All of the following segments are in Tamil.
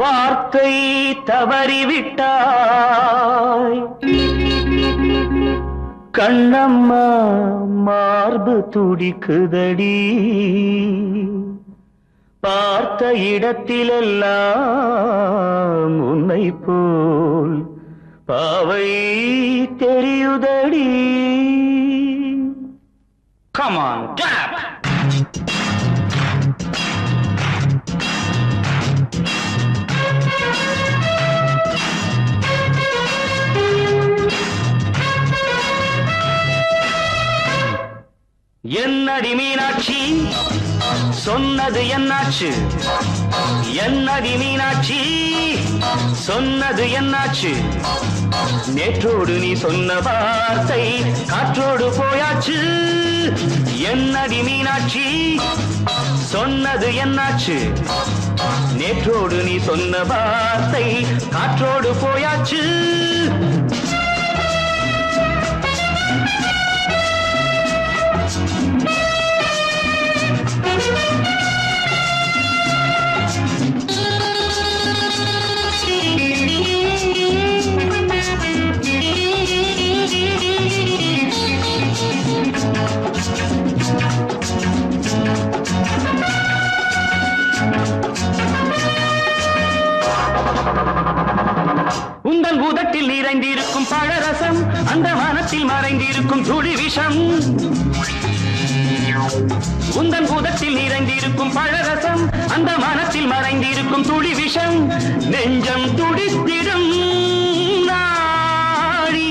வார்த்தை தவறிவிட்டாய் கண்ணம்மா, மார்பு துடிக்குதடி. பார்த்த இடத்திலெல்லாம் உன்னை போல் பாவை தெரியுதடி. Come on, clap! என்னடி மீனாட்சி சொன்னது என்னாச்சு? என்னடி மீனாட்சி சொன்னது என்னாச்சு? நேற்றோடு நீ சொன்ன வார்த்தை காற்றோடு போயாச்சு. என்னடி மீனாட்சி சொன்னது என்னாச்சு? நேற்றோடு நீ சொன்ன வார்த்தை காற்றோடு போயாச்சு. உந்தன் பூதத்தில் நிறைந்திருக்கும் பழரசம், அந்த வானத்தில் மறைந்திருக்கும் துளி விஷம். உந்தன் பூதத்தில் நிறைந்திருக்கும் பழரசம், அந்த வானத்தில் மறைந்திருக்கும் துளி விஷம். நெஞ்சம் துடித்திடும் நாடி,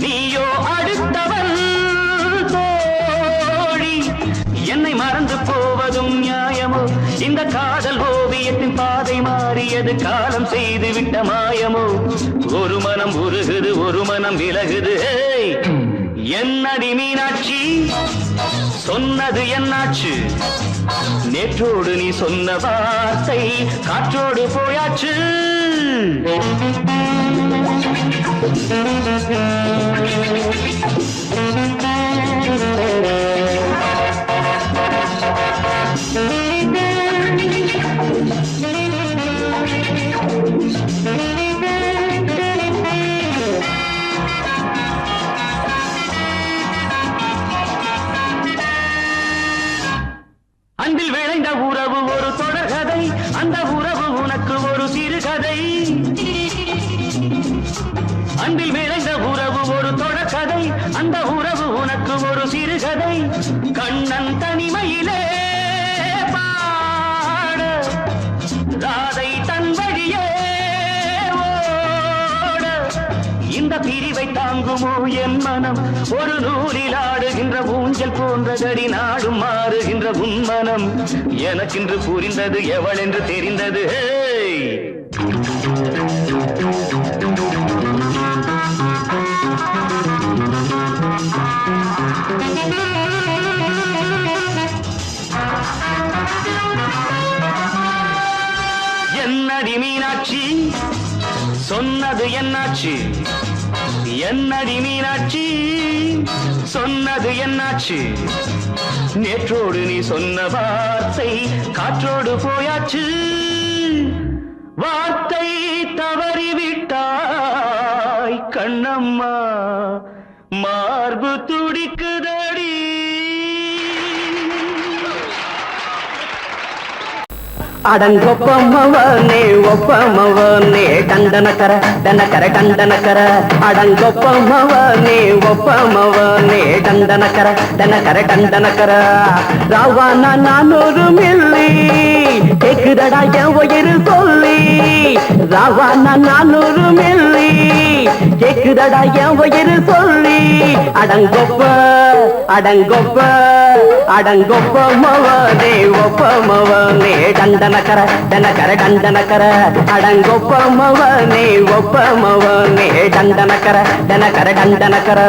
நீயோ அடுத்தவள் தோழி. என்னை மறந்து போவதும் நியாயமோ? இந்த காதல் ஓவியத்தின் பாதை மாறியது, காலம் செய்து விட்ட மாயமோ? ஒரு மனம் உருகுது, ஒரு மனம் விலகுது. என்னடி மீனாட்சி சொன்னது என்னாச்சு? நேற்றோடு நீ சொன்ன வார்த்தை காற்றோடு போயாச்சு. அன்பில் விளைந்த உறவு ஒரு தொடர்கதை, அந்த உறவு உனக்கு ஒரு சிறுகதை. அன்பில் விளைந்த உறவு ஒரு தொடர்கதை, அந்த உறவு உனக்கு ஒரு சிறுகதை. கண்ணன் தனிமையிலே பாட, ராதை தன் வழியே ஓட. இந்த பிரிவை தாங்குமோ என் மனம்? ஒரு நூலில் ஆடுகின்ற ஊஞ்சல் போன்றதடி, நாடும் மாறுகின்ற உன்மனம். எனக்கென்று புரிந்தது எவள் என்று தெரிந்தது. என்னடி மீனாட்சி சொன்னது என்னாச்சு? என்னடி மீனாட்சி சொன்னது என்னாச்சு? நேற்றோடு நீ சொன்ன வார்த்தை காற்றோடு போயாச்சு. வார்த்தை தவறிவிட்டாய் கண்ணம்மா, மார்பு துடிக்குதடி. அடங்கொப்பமவனே ஒப்பமவனே டண்டனக்கர டனக்கர டண்டனக்கர. அடங்கொப்பமவனே ஒப்பமவனே டண்டனக்கர டனக்கர டண்டனக்கர. ராவானா 400 மில்லி கேக்குதடா என் உயிர் சொல்லி. ராவானா 400 மில்லி கேக்குதடா என் உயிர் சொல்லி. அடங்கொப்ப அடங்கொப்ப அடங்கொப்பமவனே ஒப்பமவனே டண்டனக்கர டனக்கர டண்டனக்கர. அடங்கொப்பமவனே ஒப்பமவனே டண்டனக்கர டனக்கர டண்டனக்கர.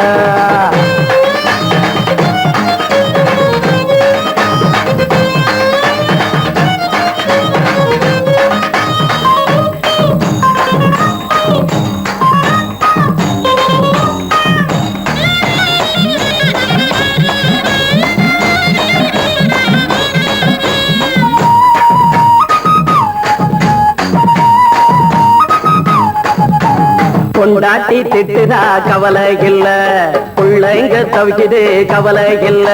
பொண்டாட்டி திட்டுதா கவலை இல்ல, புள்ளைங்க தவிக்குது கவலை இல்ல,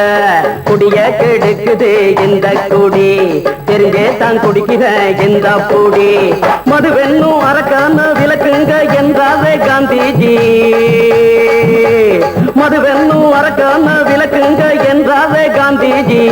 குடிய கெடுக்குது இந்த குடி, தெரிஞ்சே தான் குடிக்கிற இந்த பூடி, மதுவென்னும் அரக்கான விளக்குங்க என்றாவே காந்திஜி, மதுவென்னும் அரக்கான விளக்குங்க என்றாவே காந்திஜி.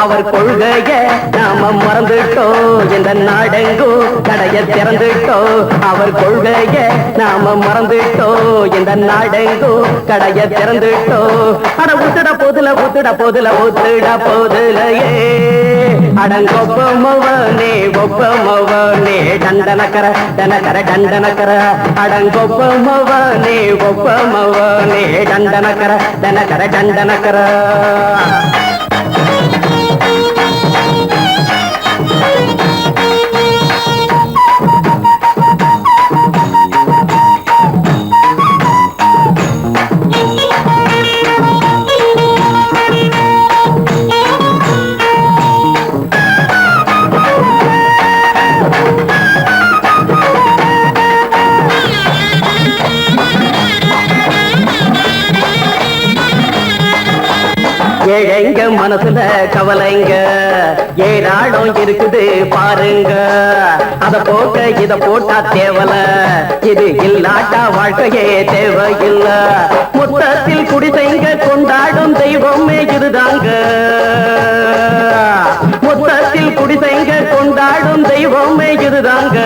அவர் கொள்கைய நாம மறந்துட்டோம், இந்த நாடெங்கும் கடைய திறந்துட்டோம். அவர் கொள்கைய நாம மறந்துட்டோம், இந்த நாடெங்கும் கடைய திறந்துட்டோம். அட ஊத்துட போதுல ஊத்துட போதுல ஊத்துட போதுலையே, அடங்கொப்பமவனே ஒப்பமவனே டண்டனக்கர டனக்கர டண்டனக்கர, அடங்கொப்பமவனே ஒப்பமவனே டண்டனக்கர டனக்கர டண்டனக்கர. ஏழைங்க மனசுல கவலைங்க ஏராளம் இருக்குது பாருங்க, அத போக்க இத போட்டா தேவல, இது இல்லாட்டா வாழ்க்கையே தேவையில்ல. மொத்தத்தில் குடிசைங்க கொண்டாடும் தெய்வமே இதுதாங்க, மொத்தத்தில் குடிசைங்க கொண்டாடும் தெய்வமே இதுதாங்க.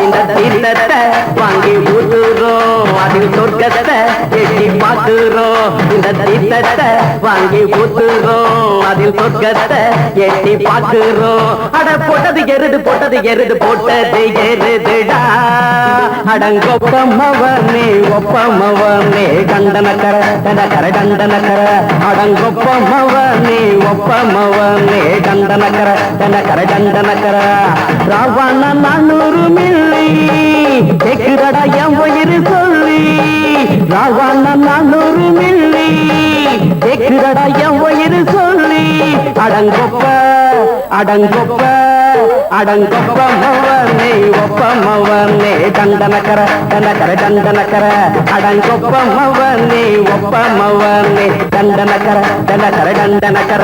இந்த தீர்த்தத்தை வாங்கி ஊத்துறோம், அதில் சொர்க்கத்தை எட்டி பார்க்கிறோம். இந்த தீர்த்தத்தை வாங்கி ஊத்துறோம், அதில் சொர்க்கத்தை எட்டி பார்க்கிறோம். அட போட்டது எருது போட்டது எருது போட்டது எருதுடா, அடங்கொப்பமவனே ஒப்பமவனே டண்டனக்கர டனக்கர டண்டனக்கர, அடங்கொப்பமவனே ஒப்பமவனே டண்டனக்கர டனக்கர டண்டனக்கர. ராவண 400 மில்லி கேக்குதடா என் உயிர் சொல்லி, ராவண 400 மில்லி கேக்குதடா என் உயிர் சொல்லி, அடங்கொப்ப அடங்கொப்ப அடங்கொப்பமவனே ஒப்பமவனே டண்டனக்கர டனக்கர டண்டனக்கர, அடங்கொப்பமவனே ஒப்பமவனே டண்டனக்கர டனக்கர டண்டனக்கர.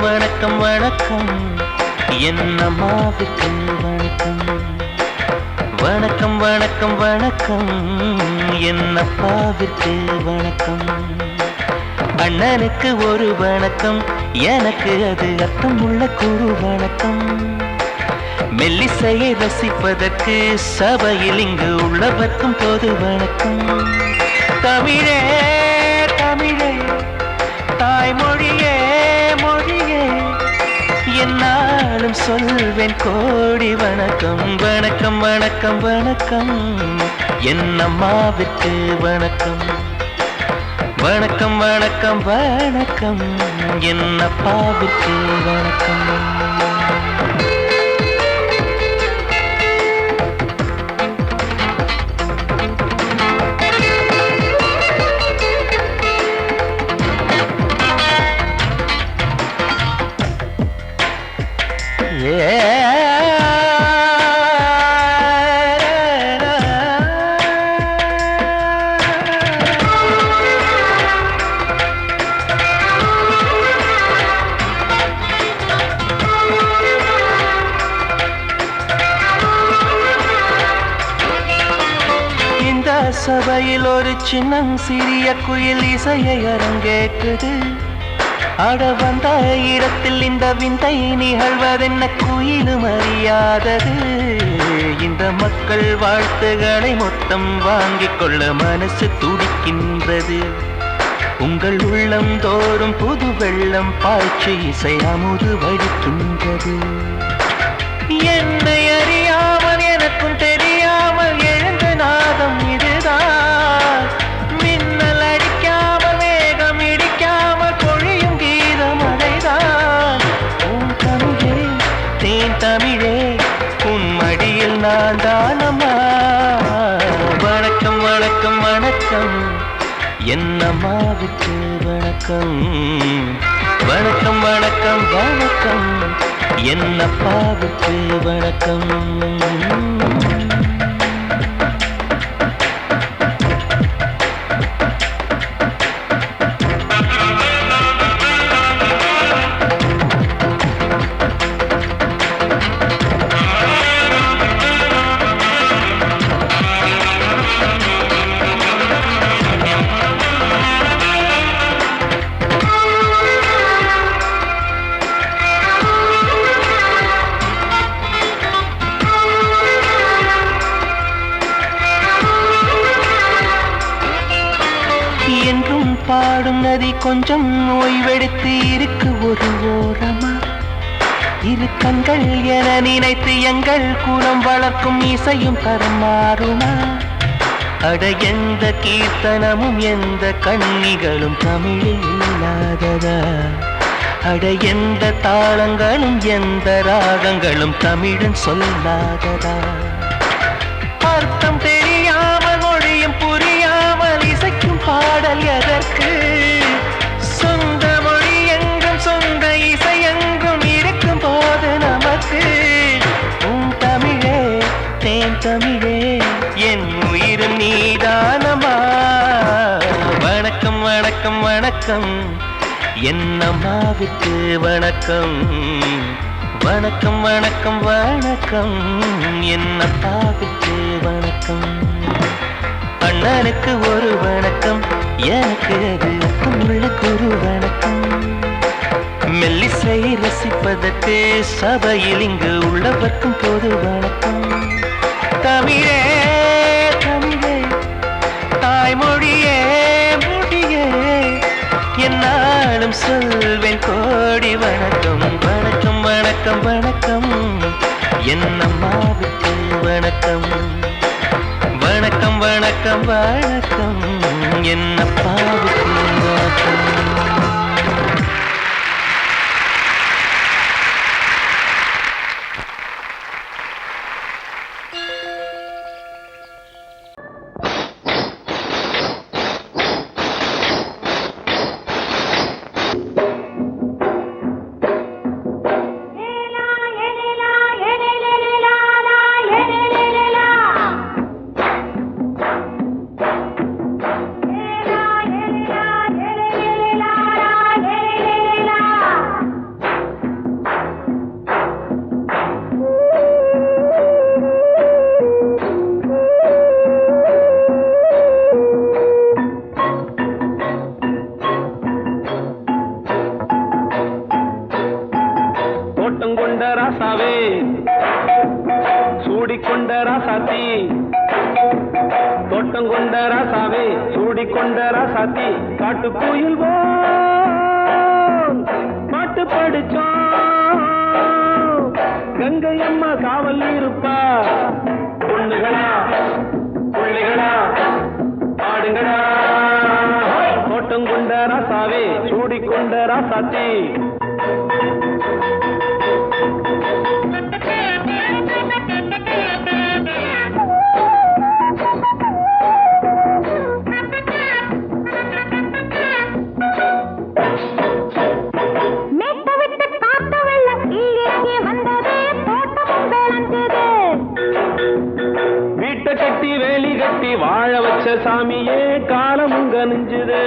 வணக்கம் வணக்கம் என்னம்மாவுக்கு வணக்கம், வணக்கம் வணக்கம் வணக்கம் என்னப்பாவிற்கு வணக்கம், அண்ணனுக்கு ஒரு வணக்கம் எனக்கு அது அர்த்தமுள்ள குரு வணக்கம், மெல்லிசையை ரசிப்பதற்கு சபையில் இங்கு உள்ளவர்க்கும் பொது வணக்கம். தமிழே தமிழே தாய்மொழியே மொழியே என்னாலும் சொல்வேன் கோடி வணக்கம், வணக்கம் வணக்கம் வணக்கம் என்னம்மாவிற்கு வணக்கம், வணக்கம் வணக்கம் வணக்கம் என்னப்பாவிற்கு வணக்கம். சபையில் ஒரு சின்னம் சிறிய குயில் இசையை அரங்கேற்றது, ஆட வந்த இடத்தில் இந்த விந்தை நிகழ்வதென்ன குயிலும் அறியாதது, இந்த மக்கள் வாழ்த்துகளை மொத்தம் வாங்கிக் கொள்ள மனசு துடிக்கின்றது, உங்கள் உள்ளம் தோறும் புது வெள்ளம் பாய்ச்சி இசை அமுது வடிக்கின்றது. என்னை அறியாமல் எனக்கும் தெரியாமல் எழுந்த நாதம் இதுதான். மின்னல் அடிக்காமல் மேகம் இடிக்காமல் பொழியும் கீதம் அதைதான். உன் தமிழே தேன் தமிழே உன் மடியில் நான் தானம்மா. வணக்கம் வணக்கம் வணக்கம் என் அம்மாவுக்கு வணக்கம். வணக்கம் வணக்கம் வணக்கம் என் அப்பாவுக்கு வணக்கம். என்றும் பாடும் நதி கொஞ்சம் ஓய்வெடுத்து இருக்கு ஒரு ஓரமா. இரு கண்கள் என நினைத்து எங்கள் குலம் வளர்க்கும் இசையும் தரம் மாறுமா. அட எந்த கீர்த்தனமும் எந்த கண்ணிகளும் தமிழில் இல்லாததா. அட எந்த தாளங்களும் எந்த ராகங்களும் தமிழன் சொல்லாததா. அர்த்தம் தெரியாமல் மொழியும் புரியாமல் இசைக்கும் பாடல் எதற்கு. சொந்த மொழி எங்கும் சொந்த இசை எங்கும் இருக்கும் போது நமக்கு. உன் தமிழே தேன் தமிழே என் உயிரும் நீதானமா. வணக்கம் வணக்கம் வணக்கம் என் அம்மாவுக்கு வணக்கம். வணக்கம் வணக்கம் வணக்கம் என் அப்பாவுக்கு வணக்கம். அண்ணனுக்கு ஒரு வணக்கம் எனக்கு அது உள்ளுக்கு ஒரு வணக்கம். மெல்லிசை ரசிப்பதற்கு சபையில் இங்கு உள்ளவர்க்கும் பொது வணக்கம். தமிழே தமிழே தாய்மொழியே மொழியே என்னாலும் சொல்வேன் கோடி வணக்கம். வணக்கம் வணக்கம் வணக்கம் என் அம்மாவுக்கு வணக்கம். வணக்கம் வணக்கம் வணக்கம் என் அப்பாவுக்கு வணக்கம். காட்டுக்குயில் பாட்டு படிச்சோம். கங்கை அம்மா காவல் இருப்பா. பொண்ணுகளா பிள்ளைகளா ஆடுங்களா. தோட்டம் கொண்ட ராசாவே சூடிக்கொண்ட ராசாத்தி. கட்டி வேலி கட்டி வாழ வச்ச சாமியே காலமும் கனிஞ்சுது.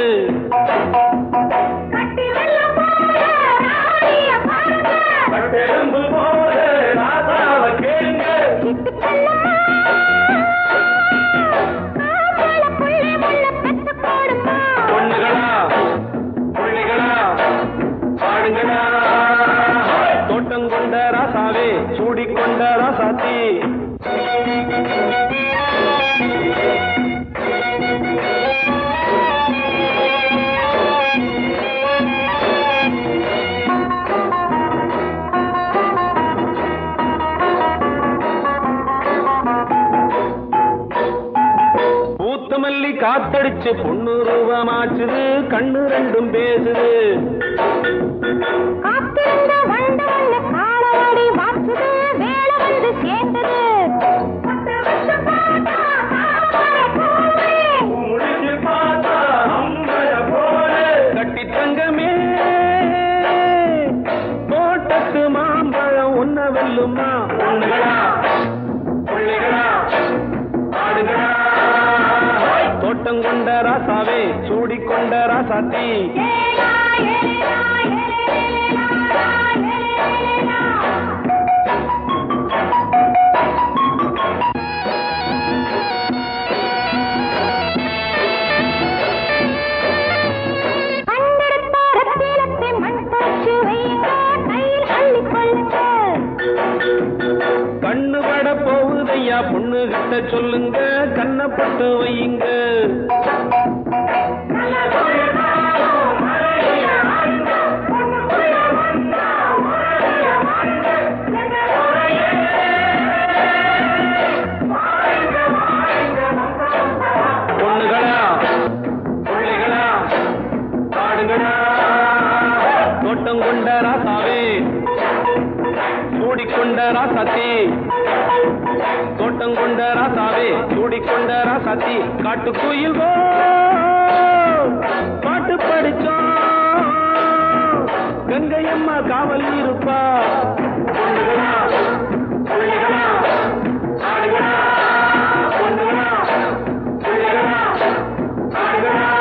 பொண்ணுகளா பிள்ளைகளா பாடுங்களா. தோட்டம் கொண்ட ராசாவே சூடிக்கொண்ட ராசாத்தி. காத்தடிச்சு பொண்ணு ரூபமாச்சுது கண்ணு ரெண்டும் பேசுது கட்டி தங்கமே தோட்டத்து மாம்பழம் ஒன்ன வெல்லுமா தோட்டம் கொண்ட ராசாவே சூடிக்கொண்ட ராசாத்தி கண்ணு பட போகுதையா பொண்ணு கிட்ட சொல்லுங்க கண்ணப்பட்டு வையுங்க பொண்ணுகளா பிள்ளைகளா பாடுங்களா தோட்டம் கொண்ட ராசாவே சூடிக்கொண்ட ராசாத்தி தோட்டம் கொண்ட ராசாவே சூடிக்கொண்ட ராசாத்தி காட்டுக்குயில் பாட்டு படிச்சோம் கங்கையம்மா காவல் இருப்பா பொண்ணுகளா பிள்ளைகளா ஆடுகளா பொண்ணுகளா பிள்ளைகளா ஆடுகளா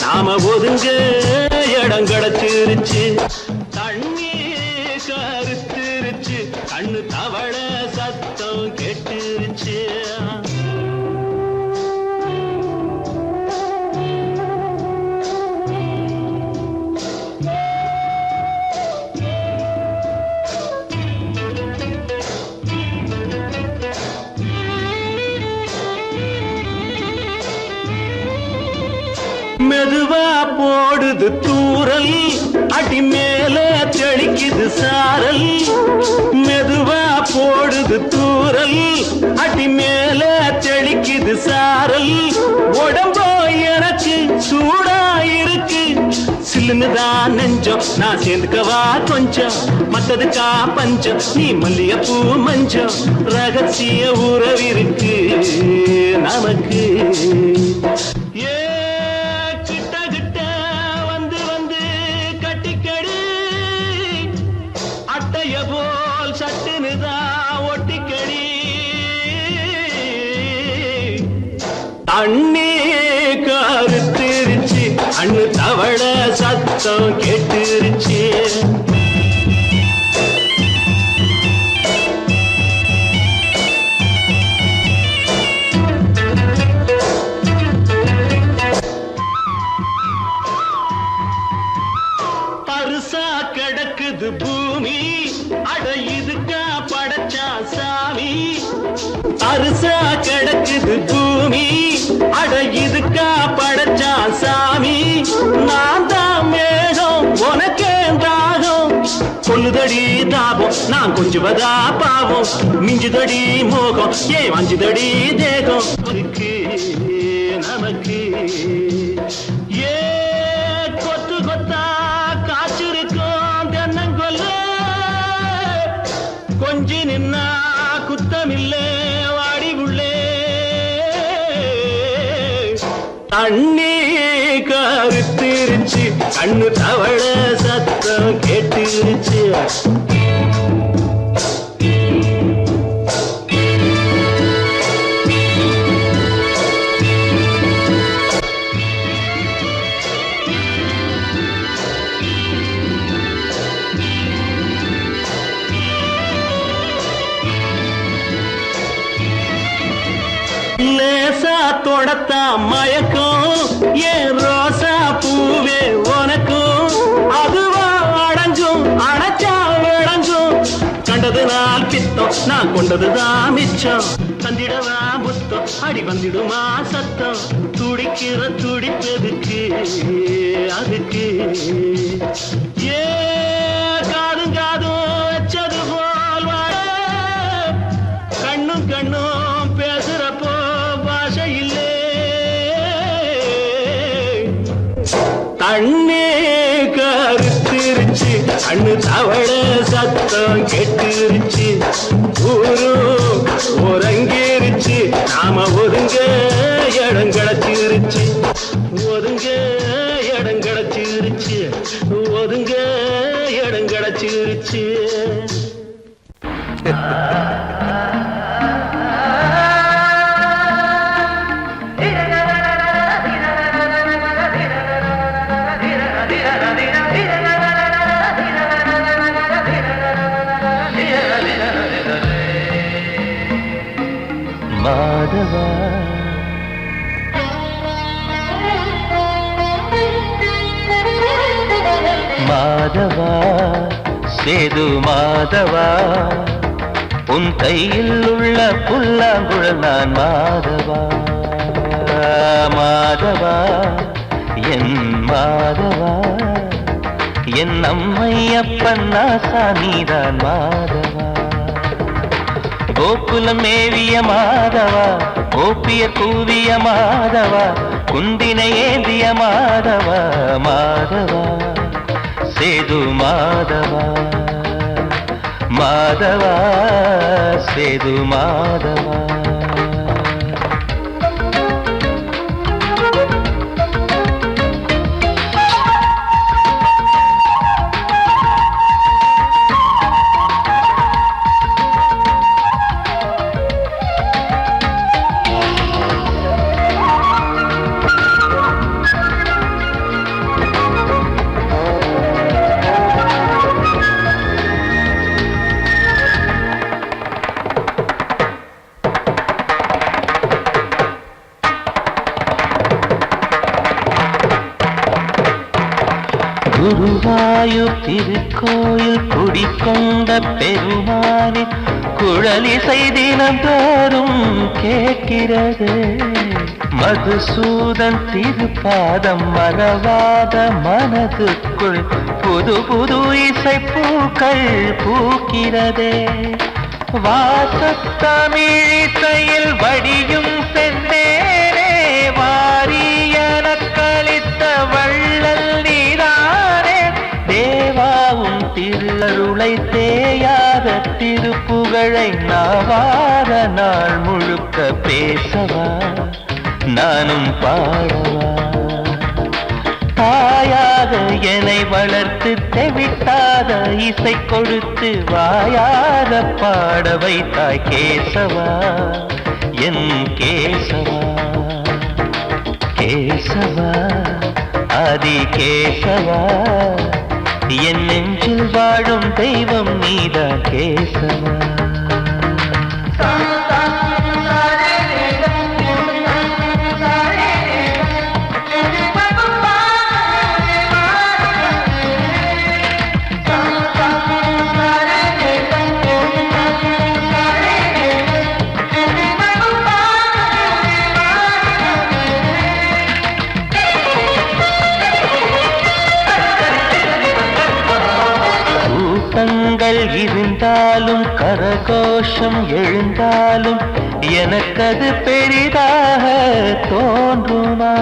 நாம ஒதுங்க இடம் கிடைச்சிருச்சு தண்ணி கருத்துருச்சு கண்ணு தவள சத்தம் கெட்டுருச்சு மெதுவா போடுது தூரல் அடி மேல தெளிக்குது சாரல் மெதுவா போடுது தூரல் அடி மேல தெளிக்குது சாரல் உடம்போ எனக்கு சூடா இருக்கு சில்லுன்னுதான் நெஞ்சம் நான் சேர்ந்துக்கவா கொஞ்சம் மத்ததுக்கா பஞ்சம் நீ மல்லிகைப்பூ மஞ்சம் ரகசிய உறவிருக்கு நமக்கு போல் சட்டுனுதா ஒட்டிக்கடி தண்ணி கருத்திருச்சு அண்ணு தவள சத்தம் கேட்டுருச்சு பருசா கிடக்குது பூமி அட இதுக்கா படைச்சா சாமி அரிசா கிடக்குது பூமி அட இதுக்கா படைச்சா சாமி நான் தான் மேகம் உனக்கே தாகம் கூடுதடி தாபம் நான் கொஞ்சுவதா பாவம் மிஞ்சுதடி மோகம் ஏன் வஞ்சுதடி தேகம் நமக்கு ஏ கொத்து கொத்தா காய்ச்சிருக்கும் தென்னங்கொல்ல கொஞ்சி நின்னா குத்தமில்லே வாடி உள்ளே தண்ணி கருத்திருச்சு கண்ணு தவள சத்தம் கேட்டுருச்சு லேசா தொடத்தா மயக்கம் ஏன் ரோசா பூவே உனக்கும் அதுவா அடைஞ்சும் அடைச்சா விளைஞ்சும் கண்டது நாள் பித்தம் நான் கொண்டதுதான் மிச்சம் தந்திடவா புத்தம் அடி வந்திடுமா சத்தம் துடிக்கிற துடிப்பதுக்கு அதுக்கு ஏ காதும் காதும் வச்சது போல் வாழ கண்ணும் கண்ணும் பேசுறப்போ பாஷை இல்லே தண்ணே கருத்திருச்சு கண்ணு தவள சத்தம் கெட்டுருச்சு ஊரும் உறங்கிருச்சு நாம ஒதுங்க இடம் கிடைச்சிருச்சு ஒதுங்க இடம் கிடைச்சிருச்சு ஒதுங்க இடம் கிடைச்சிருச்சு மாதவா மாதவா சேது மாதவா உன் கையில் உள்ள புல்லாங்குழல் நான் மாதவா மாதவா என் மாதவா என் அம்மையப்பன் நாசா நீதான் மாதவா கோகுலம் மேவிய மாதவா கோப்பிய கூவிய மாதவா குந்தினை ஏந்திய மாதவா மாதவா சேது மாதவா மாதவா சேது மாதவா குருவாயூர் திருக்கோயில் குடிக்கொண்ட பெருமானி குழலிசை தினந்தோறும் கேட்கிறது மதுசூதன் திருப்பாதம் மறவாத மனதுக்குள் புது புது இசை பூக்கள் பூக்கிறதே வாசத்தமிழிசையில் வடியும் செந்தேனே வாரியன கழித்த வள்ளல் நீதானே தேவாவும் திருஅருளை தேயாத திருப்புகழை நாவார நாள் முழுக்க பேசவா நானும் பாடவா தாயாக என்னை வளர்த்து தெவிட்டாத இசை கொடுத்து வாயாத பாட வைத்தாய் கேசவா என் கேசவா கேசவா ஆதி கேசவா என் நெஞ்சில் வாழும் தெய்வம் நீதான் கேசவா கண்கள் இருந்தாலும் கரகோஷம் எழுந்தாலும் எனக்கது பெரிதாக தோன்றுமா?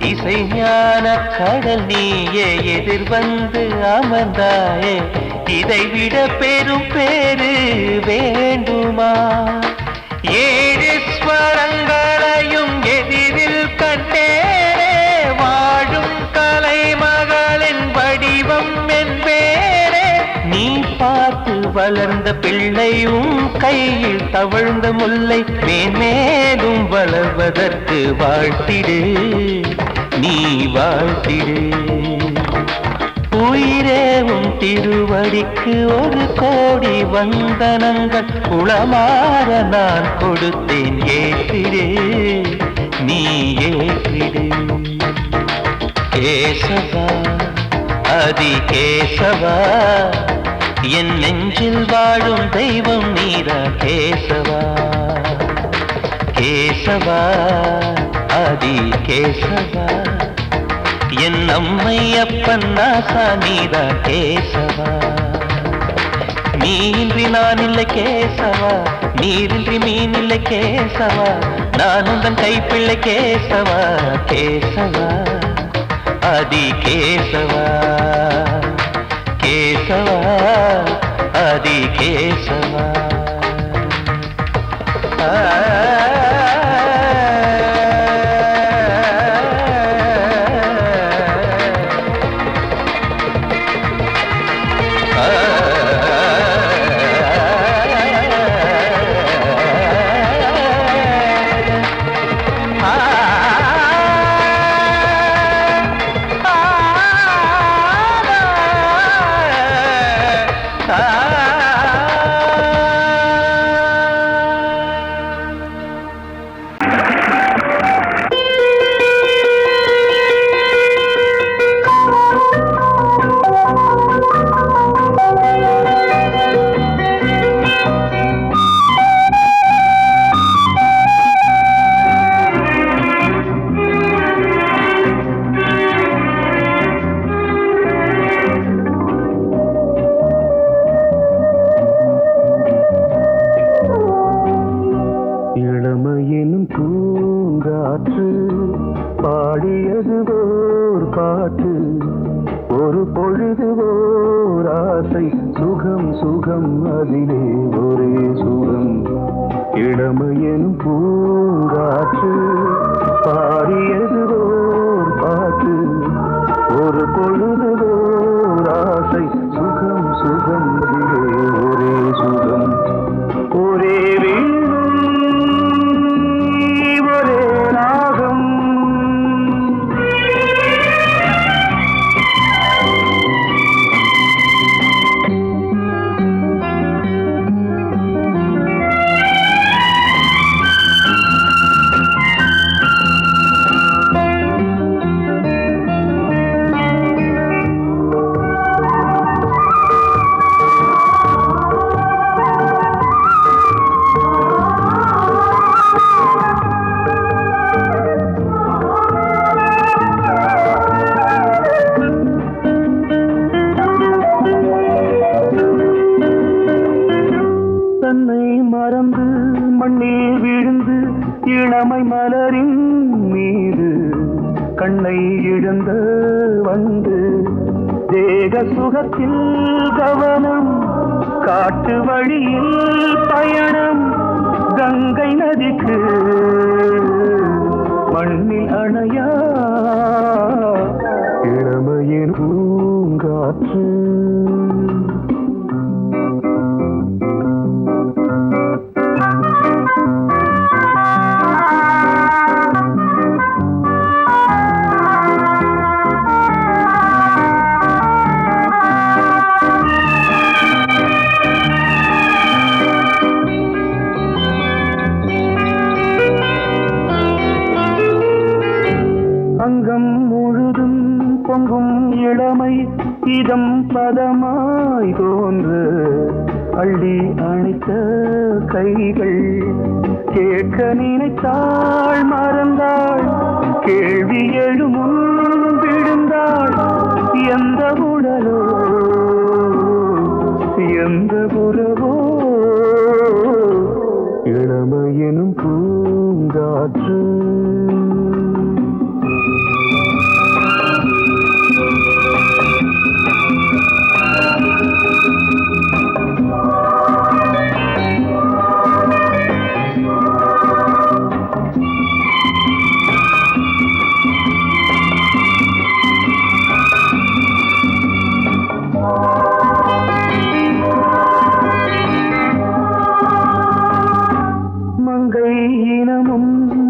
இசை ஞான கடல் நீயே எதிர்வந்து அமர்ந்தாயே, இதைவிட பெரும் பேரு வேண்டுமா? ஏழு ஸ்வரங்களையும் எதிரில் கண்டேனே, வாழும் கலைமகளின் வடிவம் என்பேனே. நீ பார்த்து வளர்ந்த பிள்ளையும் கையில் தவழ்ந்த முல்லை மேன்மேலும் வளர்வதற்கு வாழ்த்திடு, நீ வாழ்த்திடு. உயிரேவும் திருவடிக்கு ஒரு கோடி வந்தனங்கள் உளமாற நான் கொடுத்தேன், ஏற்றிடு, நீ ஏற்றிடு. கேசவா அதி கேசவா, என் நெஞ்சில் வாழும் தெய்வம் நீரா கேசவா. கேசவா அதி கேசவா, என் அம்மை அப்பன் நாசா நீரா கேசவா. நீன்றி நான் இல்லை கேசவா, நீரின்றி மீன் இல்லை கேசவா, நான் உந்தன் கைப்பிள்ளை கேசவா. கேசவா அதி கேசவா, கேசவா அதி கேசவா. சுகத்தில் கவனம், காட்டு வழியில் பயணம், கங்கை நதிக்கு மண்ணில் அணையா இளமையின் பூங்காற்று. அங்கம் முழுதும் பொங்கும் இளமை இதம் பதமாய் தோன்று, அள்ளி அணைத்த கைகள் கேட்க நினைத்தாள் மறந்தாள், கேள்வி எழுமுன் விழுந்தாள். எந்த உடலோ எந்த உறவோ இளமையெனும் பூங்காற்று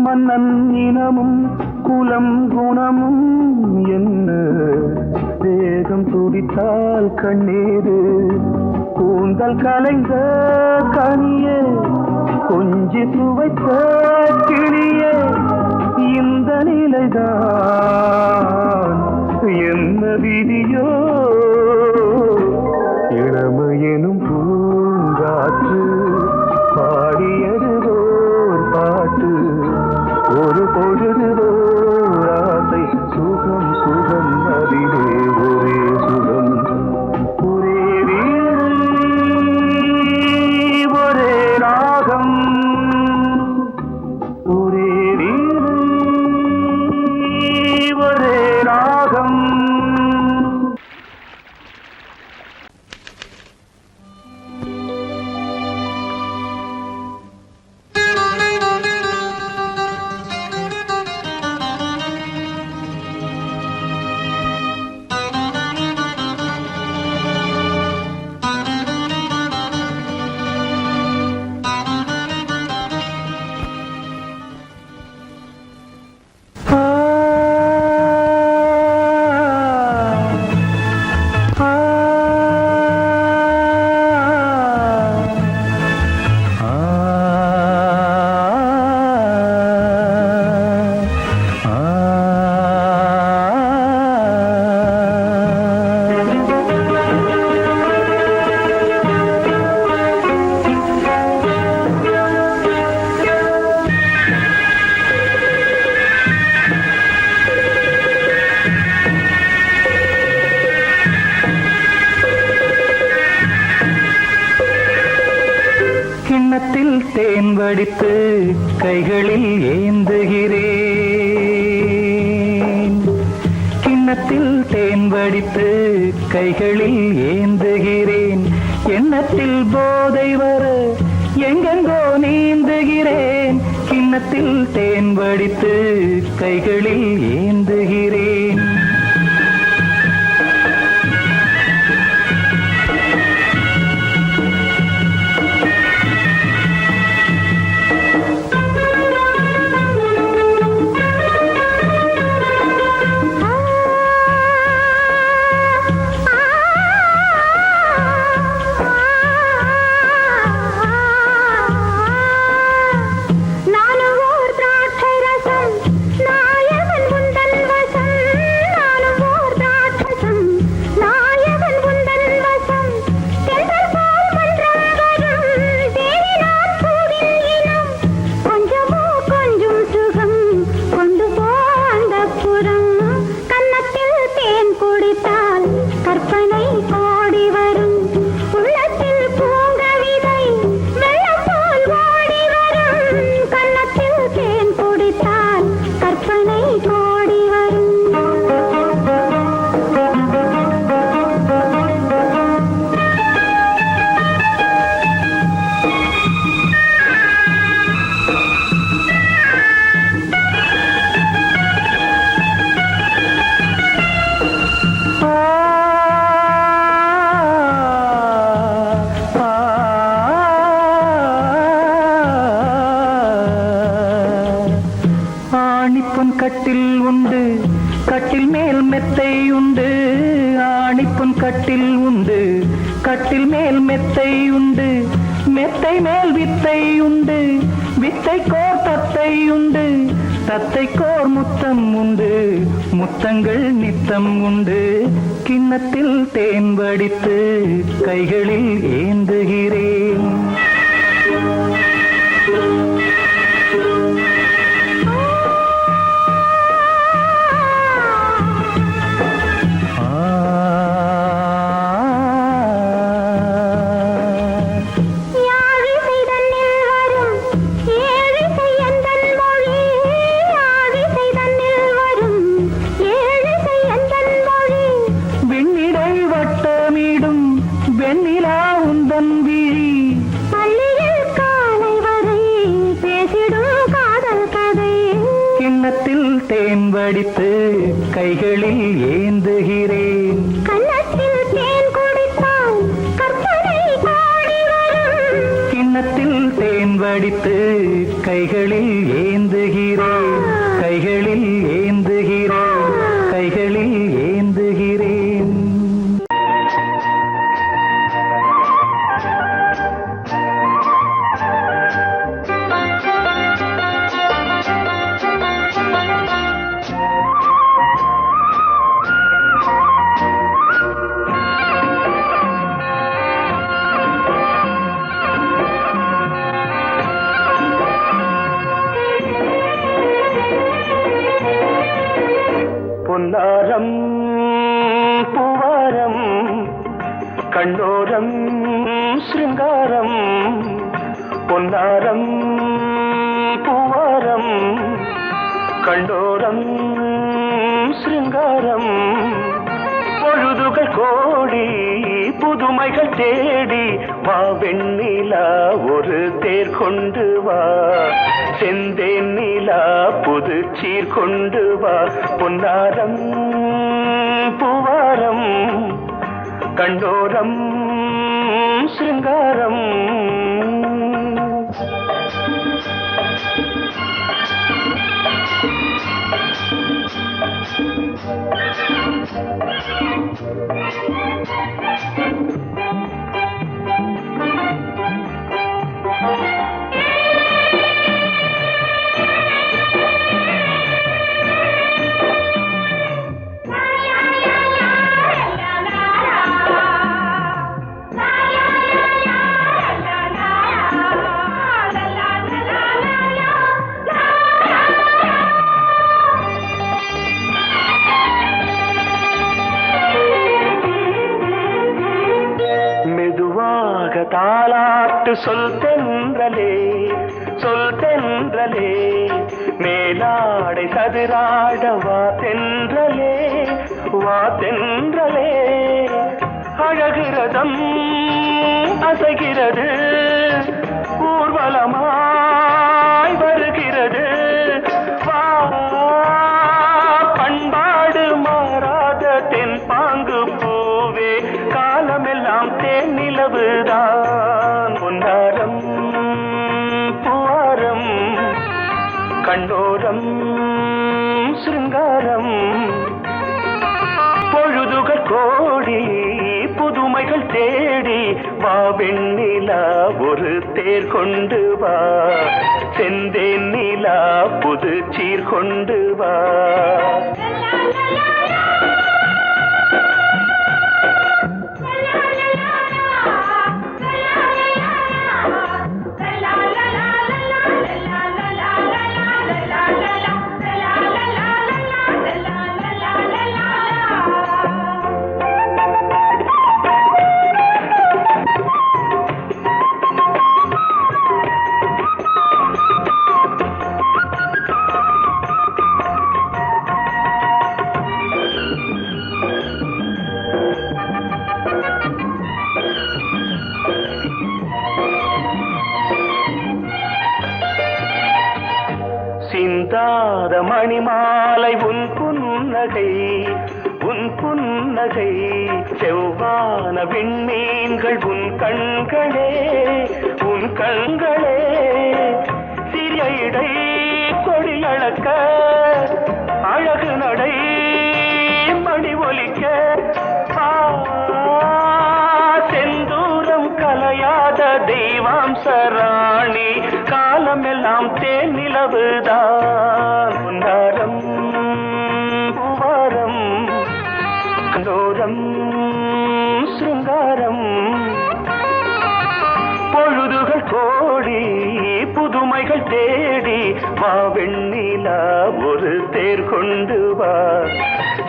மன்னன் இனமும் குலம் குணமும் என்ன தேகம் துடித்தால் கண்ணீரு கூந்தல் கலைந்த கனியே கொஞ்சி சுவைத்த கிளியே இந்த நிலைதான் என்ன விதியோ இளமையெனும் பூங்காற்று பாடியதுவோர் பாட்டு ஒரு பொழுதுவோர் ஆசை சுகம் சுகம் அதிலே ஒரே சுகம் ஒரே வீடு ஒரே ராகம் ஒரே வீடு ஒரே ராகம் கிண்ணத்தில் தேன் வடித்து கைகளில் ஏந்துகிறேன் கிண்ணத்தில் தேன் வடித்து கைகளில் ஏந்துகிறேன் எண்ணத்தில் போதை வர எங்கெங்கோ நீந்துகிறேன் கிண்ணத்தில் தேன் வடித்து கைகளில் ஏந்துகிறேன் கட்டில் உண்டு கட்டில் மேல் மெத்தை உண்டு ஆணிப்பொன் கட்டில் உண்டு கட்டில் மேல் மெத்தை உண்டு மெத்தை மேல் வித்தை உண்டு வித்தை கோர் தத்தை உண்டு தத்தை கோர் முத்தம் உண்டு முத்தங்கள் நித்தம் உண்டு கிண்ணத்தில் தேன் வடித்து கைகளில் ஏந்துகிறேன் வடித்து கைகளில் ஏந்துகிறேன். கன்னத்தில் தேன் குடித்தால் கற்பனை ஓடி வரும். கிண்ணத்தில் தேன் வடித்து கைகளில் ஏந்துகிறேன். கைகளில் ஏந்துகிறேன். கைகளில் ஏந்துகிறேன். பொன்னாரம் பூவாரம் கண்ணோரம் சிருங்காரம். பொன்னாரம் பூவாரம் கண்ணோரம் சிருங்காரம். பொழுதுகள் கோடி புதுமைகள் தேடி வா வெண்ணிலா ஒரு தேர் கொண்டு வா. செந்தேன் நிலா புது சீர் கொண்டு வா. பொன்னாரம் பூவாரம் கண்டோரம் சிருங்காரம். தாலாட்டு சொல் தென்றலே சொல் தென்றலே. மேலாடை சதுராட வா தென்றலே வா தென்றலே. அழகிறதம் அசைகிறது ஊர்வலமாய் வருகிறது. வா பண்பாடு மாறாத தென் பாங்கு பூவே காலமெல்லாம் தேன் நிலவுதான். பொன்னாரம் பூவாரம் கண்டோரம் சிருங்காரம். பொழுதுகள் கோடி புதுமைகள் தேடி வா வெண்ணிலா ஒரு தேர் கொண்டு வா. செந்தேன் நிலா புது சீர் கொண்டு வா. சிந்தாத மணிமாலை உன் புன்னகை உன் புன்னகை. செவ்வான விண்மீன்கள் உன் கண்களே உன் கண்களே. சிறிய இடை கொடியளக்க அழகு நடை மணி ஒலிக்க. செந்தூரம் கலையாத தெய்வாம்சராணி காலமெல்லாம் தேன் நிலவுதான். பொன்னாரம் பூவாரம் கண்டோரம் சிருங்காரம். பொழுதுகள் கோடி புதுமைகள் தேடி வா வெண்ணிலா ஒரு தேர் கொண்டு வா.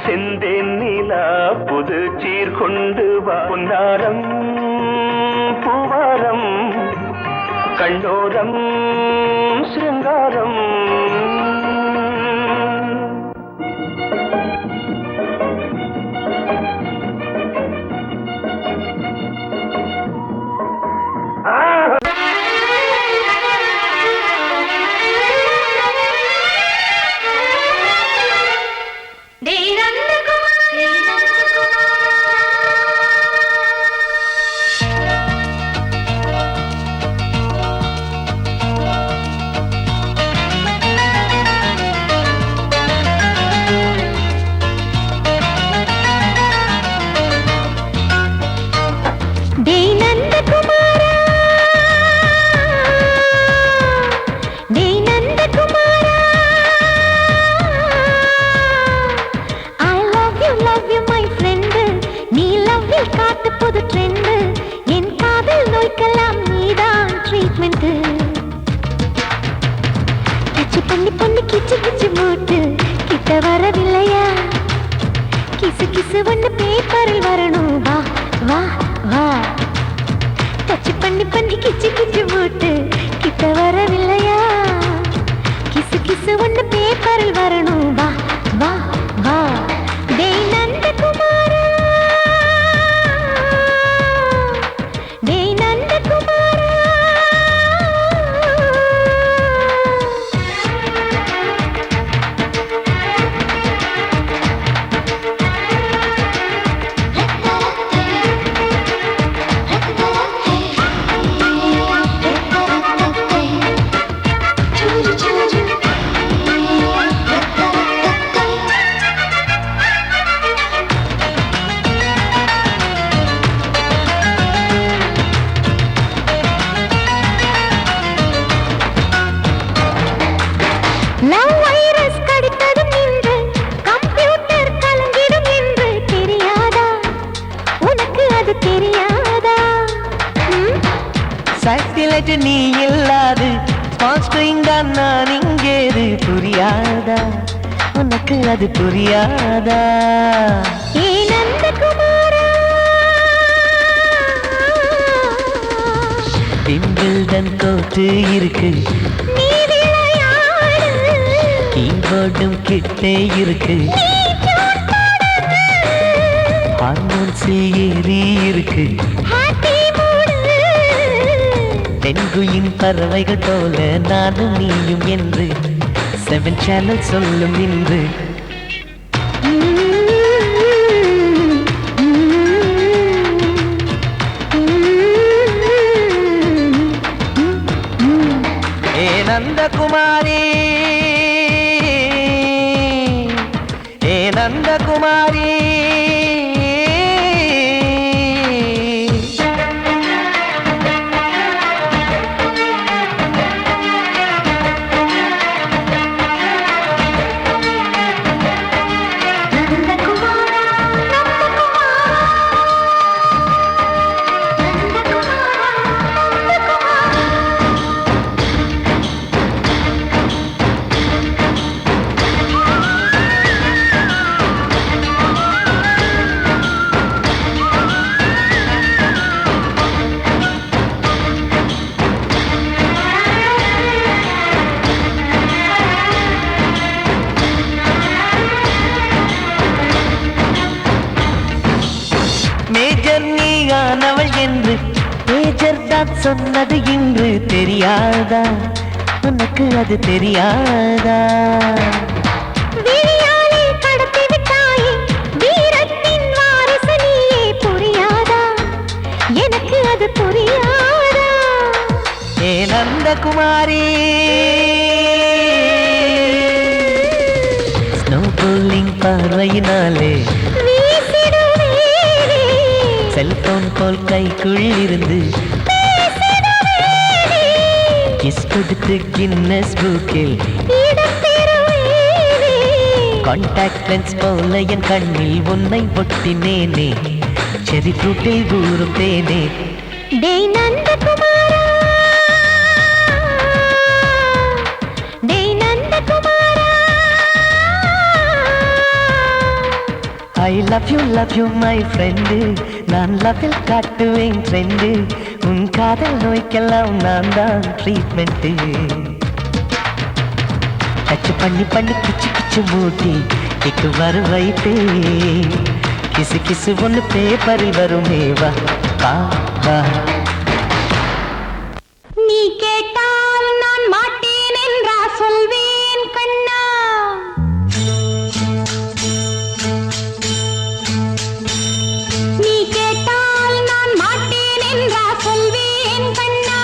செந்தேன் நிலா புது சீர் கொண்டு வா. பொன்னாரம் பூவாரம் கண்டோரம் சிருங்காரம். பண்ணி பண்ணி கிச்சு கிச்சு மூட்டு கிட்ட வரவில்லையா கிசு கிசு ஒண்ணு பேப்பரில் வரணும் வா வா வா டச் பண்ணி பண்ணி கிச்சு கிச்சு மூட்டு கிட்ட வரவில்லையா கிசு கிசு ஒண்ணு பேப்பரில் வரணும் வா வா வா டேய் நந்தகுமாரா டேய் நந்தகுமாரா லவ் வைரஸ் கடித்ததும் நின்று கம்ப்யூட்டர் கலங்கிடும் என்று தெரியாதா உனக்கு அது தெரியாதா சாட்டிலைட் நீ இல்லாது ஸ்கிரீன் தான் நான் இங்கேது புரியாதா உனக்கு அது புரியாதா ஏ நந்தகுமாரா விம்பிள்டன் கோட்டு இருக்கு நீ விளையாடு கீபோர்டும் கிட்டே இருக்கு ஹார்மோன்ஸில் ஏறி இருக்கு ஹாப்பி மூடு தென்குயின் பறவைகள் போல நானும் நீயும் என்று 7 சேனல் சொல்லும் இன்று ஏ நந்தகுமாரி ஏ நந்தகுமாரி மேஜர் நீயானவள் என்று மேஜர் தான் சொன்னது இன்று தெரியாதா உனக்கு அது தெரியாதா விழியாலே கடத்தி விட்டாயே வீரத்தின் வாரிசு நீயே புரியாதா எனக்கு அது புரியாதா ஏ நந்தகுமாரி ஸ்னோ போலிங் பார்வையினாலே வீசிடுவேனே செல்போன் போல் கைக்குள் இருந்து பேசிடுவேனே கிஸ் கொடுத்து கின்னஸ் புக்கில் இடம் பெறுவேனே கான்டாக்ட் லென்ஸ் போல என் கண்ணில் உன்னை ஒட்டினேனே செரி ஃப்ரூட்டில் ஊறும் தேனே டேய் நந்தகுமாரா டேய் நந்தகுமாரா I love you my friend நான் லவ்வில் காட்டுவேன் ட்ரெண்டு உன் காதல் நோய்க்கெல்லாம் நான் தான் ட்ரீட்மெண்ட்டு டச் பண்ணி பண்ணி கிச்சு கிச்சு மூட்டி கிக்கு வர வைத்தே கிசு கிசு ஒன்று பேப்பரில் வருமே வா வா வா நீ கேட்டால் நான் மாட்டேன் என்றா சொல்வேன் கண்ணா நீ கேட்டால் நான் மாட்டேன் என்றா சொல்வேன் கண்ணா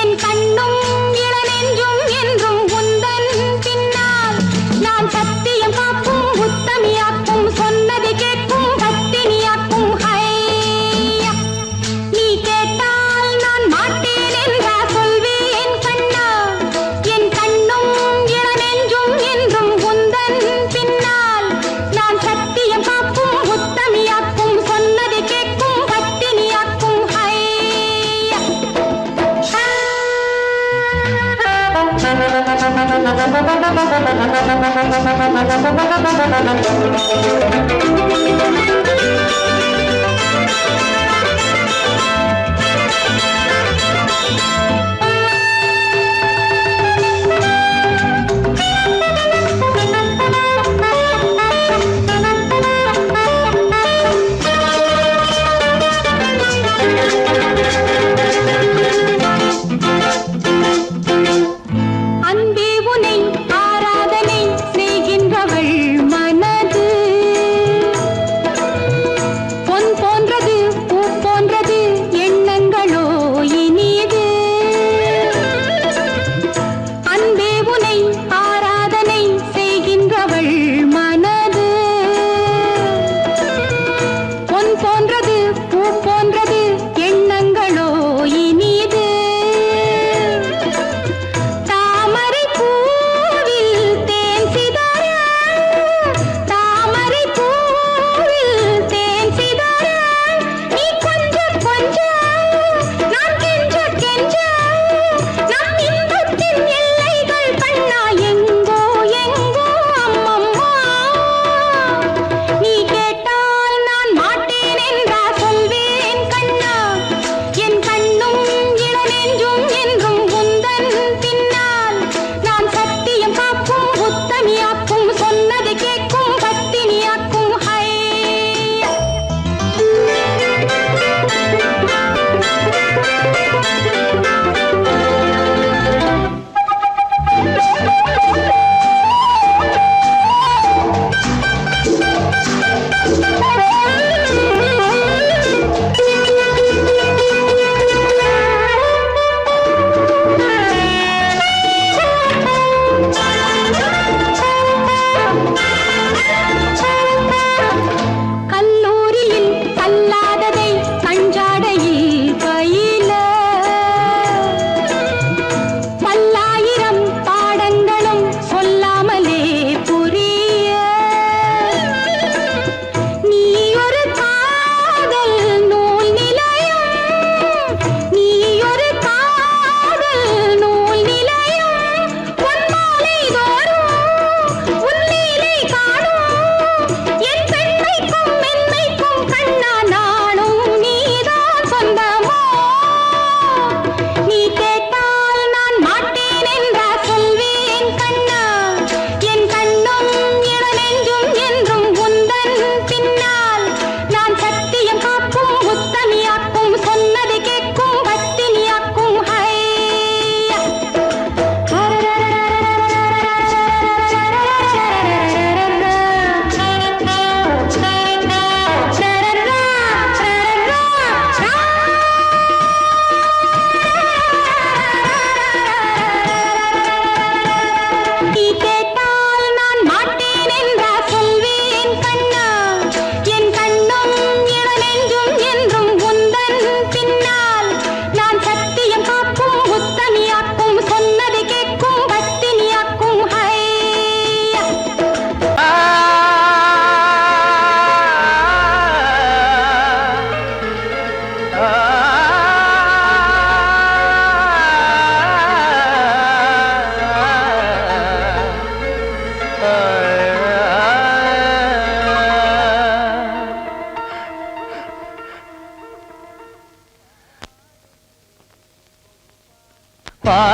என் கண்ணும் இளநெஞ்சும் என்றும் உந்தன் பின்னால் நான் சத்தியம் காக்கும் உத்தமியாக்கும் சொன்னதை கேட்கும் பத்தினியாக்கும் ஹையா நீ கேட்டால்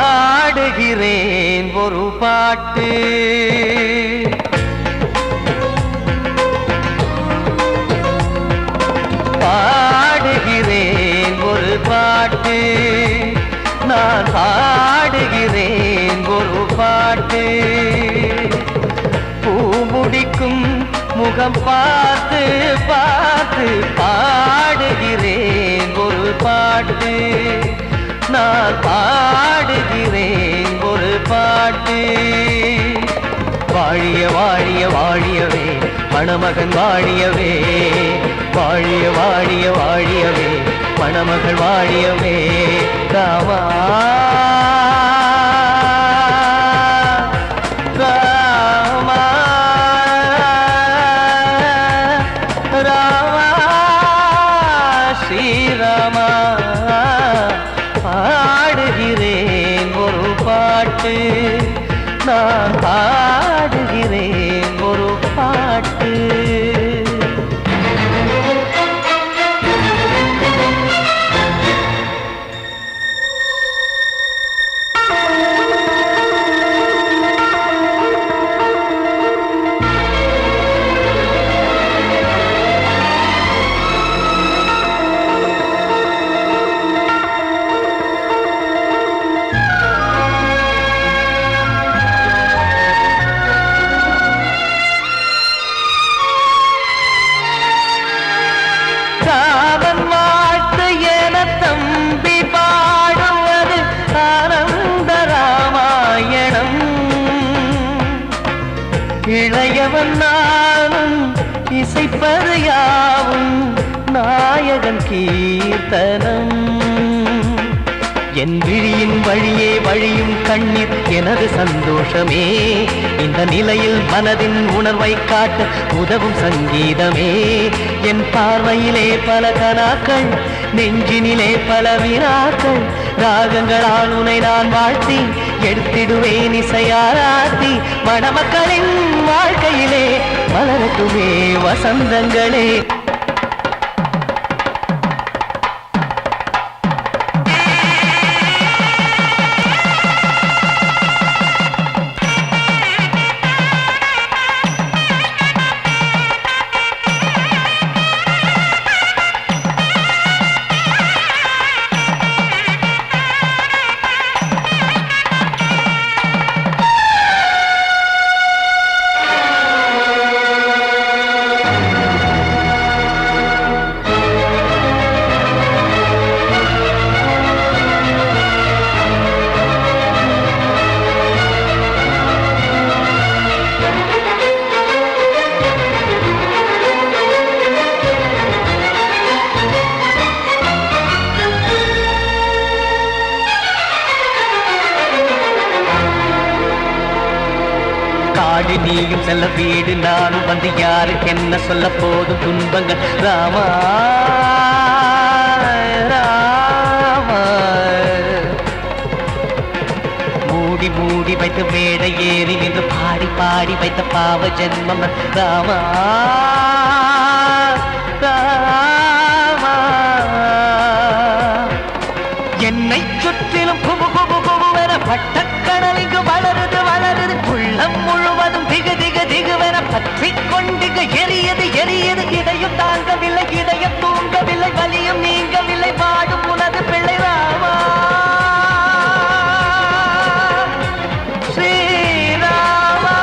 பாடுகிறேன் ஒரு பாட்டு பாடுகிறேன் ஒரு பாட்டு நான் பாடுகிறேன் ஒரு பாட்டு பூ முடிக்கும் முகம் பார்த்து பார்த்து பாடுகிறேன் ஒரு பாட்டு நான் பாடுகிறேன் ஒரு பாட்டு வாழிய வாழிய வாழியவே மணமகன் வாழியவே வாழிய வாழிய வாழியவே மணமகள் வாழியவே ராமா ராமா ராமா ஸ்ரீராமா பாடுகிறேன் ஒரு பாட்டு நான் பாடுகிறேன் ஒரு பாட்டு. ராமன் வாழ்த்து என தம்பி பாடுவது ஆனந்த ராமாயணம். இளையவன் நானும் இசைப்பது யாவும் நாயகன் கீர்த்தனம். என் விழியின் வழியே வழியும் கண்ணீர் எனது சந்தோஷமே. இந்த நிலையில் மனதின் உணர்வை காட்ட உதவும் சங்கீதமே. என் பார்வையிலே பல கனாக்கள், நெஞ்சினிலே பல வினாக்கள். ராகங்களால் உனை நான் வாழ்த்தி எடுத்திடுவேன் இசையாராத்தி. மணமக்களின் வாழ்க்கையிலே மலரட்டுமே வசந்தங்களே. காடு நீயும் செல்ல வீடு நானும் வந்து யாருக்கு என்ன சொல்ல போதும் துன்பங்கள். ராமா ராமா மூடி மூடி வைத்து மேடை ஏறி நின்று பாடி பாடி வைத்த பாவ ஜென்மம். ராமா ராமா என்னை சுற்றிலும் குபு குபு குபுவென பட்டக்கடல் இங்கு வளருது வளருது. உள்ளம் முழுவதும் திகு திகு திகுவென பற்றி கொண்டிக எரியது எரியது. இதையும் தாங்கவில்லை இதயம் தூங்கவில்லை வலியும் நீங்கவில்லை வாடும் உனது பிள்ளை ராமா ஸ்ரீராமா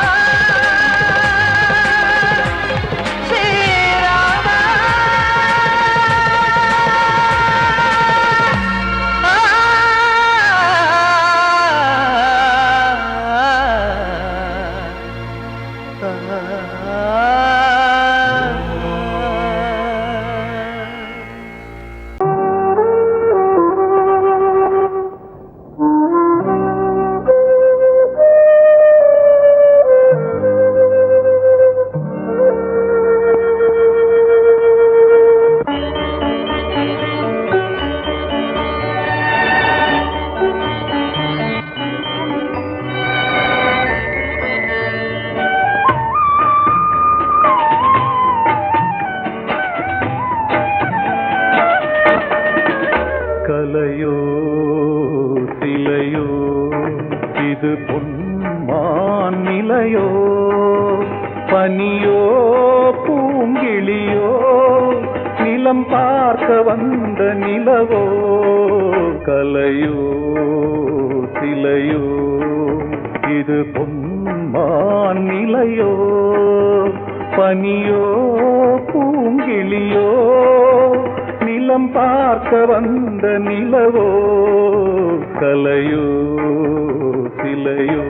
ஸ்ரீராமா. கலையோ சிலையோ இது பொன்மான் நிலையோ பனியோ பூங்கிளியோ நிலம் பார்க்க வந்த நிலவோ. கலையோ சிலையோ இது பொன்மான் நிலையோ பனியோ பூங்கிளியோ நிலம் பார்க்க வந்த நிலவோ. கலையோ சிலையோ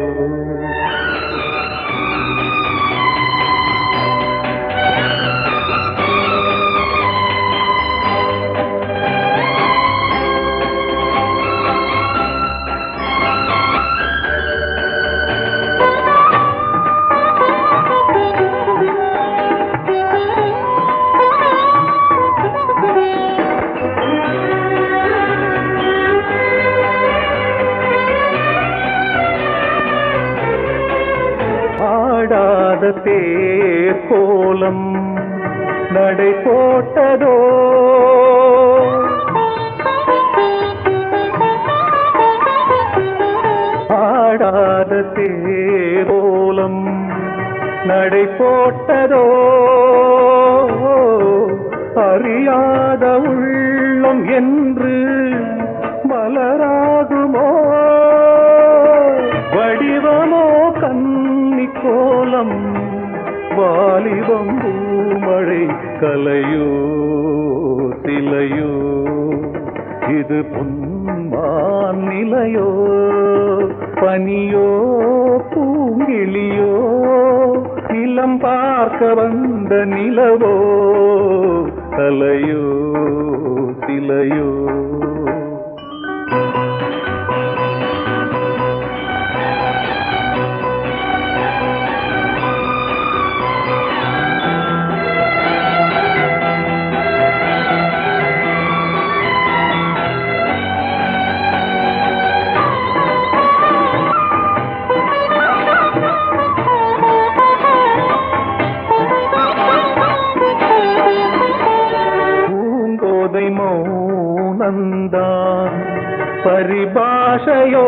ஆடாத தேர் கோலம் நடை போட்டதோ ஆடாத தேரோலம் நடை போட்டதோ அறியாத உள்ளம் என்று மலராகுமோ வடிவமோ கன்னி கோலம் வாலிபம் பூமழை கலையோ சிலையோ இது பொன்மான் நிலையோ பனியோ பூங்கிளியோ நிலம் பார்க்க வந்த நிலவோ கலையோ சிலையோ மௌனந்தான் பரிபாஷையோ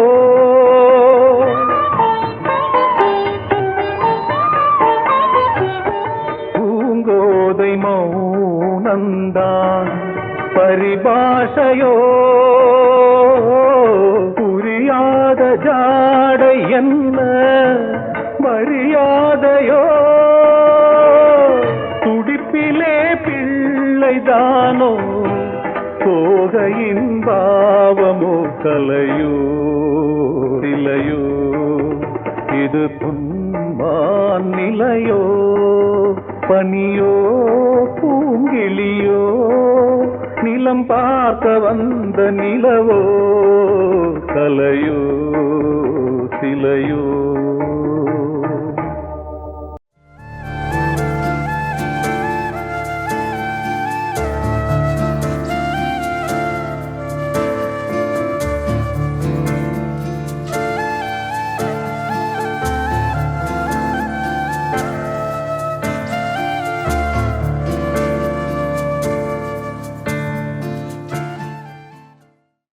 பூங்கோதை மௌனந்தான் பரிபாஷையோ புரியாத ஜாடை என்ன மரியாதையோ துடிப்பிலே பிள்ளைதானோ போகையின் பாவமோ கலையோ சிலையோ இது பொன்மான் நிலையோ பனியோ பூங்கிளியோ நிலம் பார்க்க வந்த நிலவோ கலையோ சிலையோ